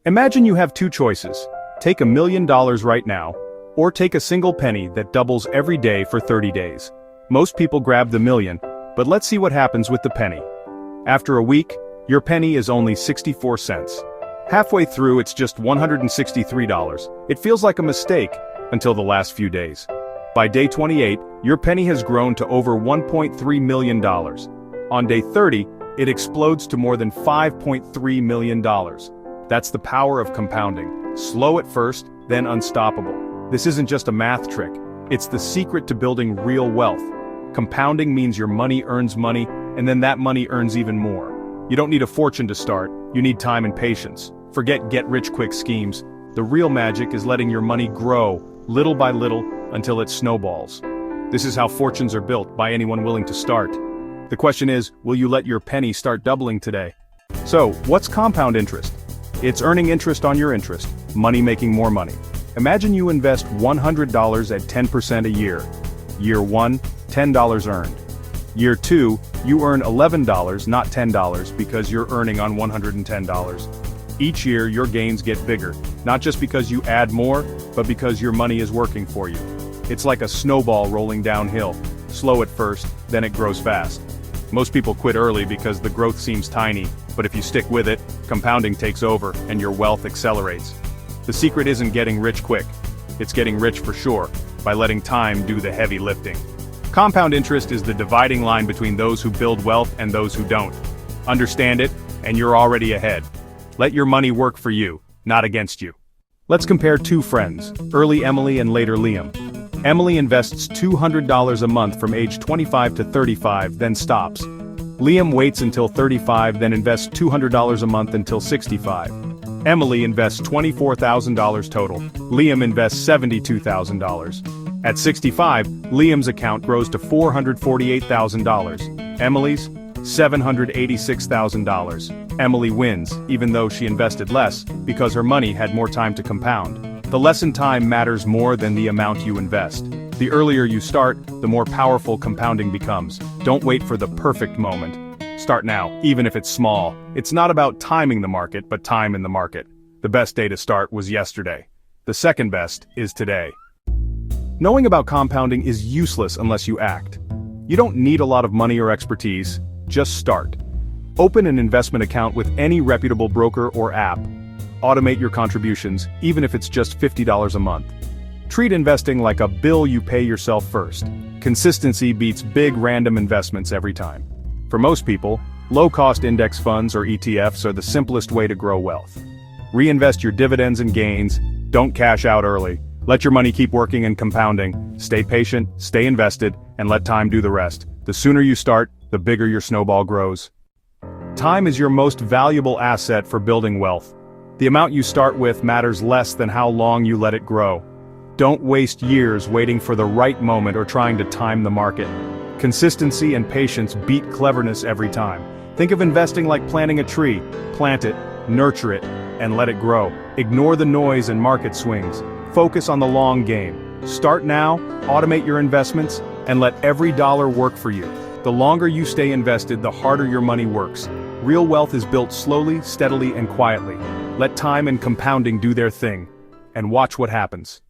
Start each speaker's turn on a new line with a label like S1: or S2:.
S1: Imagine you have two choices. Take $1 million right now, or take a single penny that doubles every day for 30 days. Most people grab the million, but let's see what happens with the penny. After a week, your penny is only 64 cents. Halfway through, it's just $163. It feels like a mistake, until the last few days. By day 28, your penny has grown to over $1.3 million. On day 30, it explodes to more than $5.3 million. That's the power of compounding. Slow at first, then unstoppable. This isn't just a math trick. It's the secret to building real wealth. Compounding means your money earns money, and then that money earns even more. You don't need a fortune to start, you need time and patience. Forget get-rich-quick schemes. The real magic is letting your money grow, little by little, until it snowballs. This is how fortunes are built, by anyone willing to start. The question is, will you let your penny start doubling today? So, what's compound interest? It's earning interest on your interest, money making more money. Imagine you invest $100 at 10% a year. Year 1, $10 earned. Year 2, you earn $11, not $10, because you're earning on $110. Each year, your gains get bigger, not just because you add more, but because your money is working for you. It's like a snowball rolling downhill, slow at first, then it grows fast. Most people quit early because the growth seems tiny, but if you stick with it, compounding takes over and your wealth accelerates. The secret isn't getting rich quick. It's getting rich for sure, by letting time do the heavy lifting. Compound interest is the dividing line between those who build wealth and those who don't. Understand it, and you're already ahead. Let your money work for you, not against you. Let's compare two friends, early Emily and later Liam. Emily invests $200 a month from age 25 to 35, then stops. Liam waits until 35, then invests $200 a month until 65. Emily invests $24,000 total. Liam invests $72,000. At 65, Liam's account grows to $448,000. Emily's? $786,000. Emily wins, even though she invested less, because her money had more time to compound. The lesson: time matters more than the amount you invest. The earlier you start, the more powerful compounding becomes. Don't wait for the perfect moment. Start now, even if it's small. It's not about timing the market, but time in the market. The best day to start was yesterday. The second best is today. Knowing about compounding is useless unless you act. You don't need a lot of money or expertise, just start. Open an investment account with any reputable broker or app. Automate your contributions, even if it's just $50 a month. Treat investing like a bill you pay yourself first. Consistency beats big random investments every time. For most people, low-cost index funds or ETFs are the simplest way to grow wealth. Reinvest your dividends and gains, don't cash out early. Let your money keep working and compounding. Stay patient, stay invested, and let time do the rest. The sooner you start, the bigger your snowball grows. Time is your most valuable asset for building wealth. The amount you start with matters less than how long you let it grow. Don't waste years waiting for the right moment or trying to time the market. Consistency and patience beat cleverness every time. Think of investing like planting a tree. Plant it, nurture it, and let it grow. Ignore the noise and market swings. Focus on the long game. Start now, automate your investments, and let every dollar work for you. The longer you stay invested, the harder your money works. Real wealth is built slowly, steadily, and quietly. Let time and compounding do their thing, and watch what happens.